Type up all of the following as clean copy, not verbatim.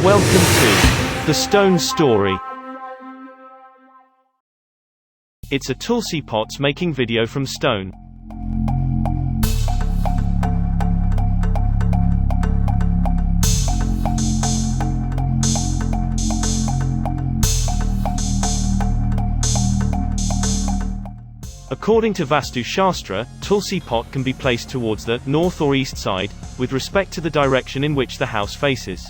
Welcome to The Stone Story. It's a Tulsi pots making video from stone. According to Vasthu Shastra, Tulsi pot can be placed towards the north or east side, with respect to the direction in which the house faces.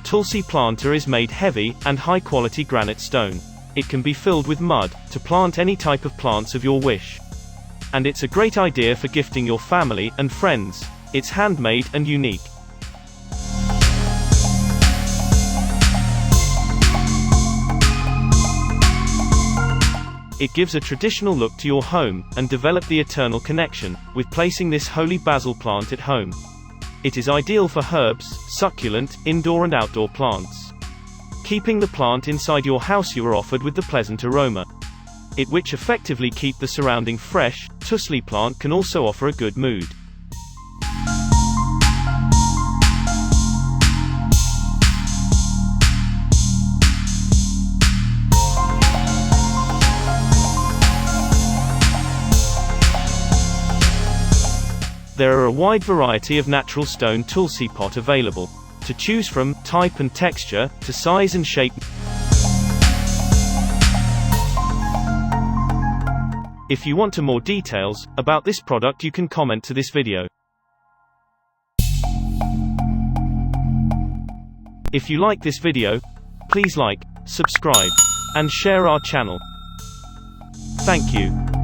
Tulsi planter is made heavy and high-quality granite stone. It can be filled with mud to plant any type of plants of your wish. And it's a great idea for gifting your family and friends. It's handmade and unique. It gives a traditional look to your home, and develop the eternal connection with placing this holy basil plant at home. It is ideal for herbs, succulent, indoor and outdoor plants. Keeping the plant inside your house, you are offered with the pleasant aroma. It which effectively keep the surrounding fresh. Tulsi plant can also offer a good mood. There are a wide variety of natural stone Tulsi pot available to choose from, type and texture, to size and shape. If you want more details about this product, you can comment to this video. If you like this video, please like, subscribe, and share our channel. Thank you.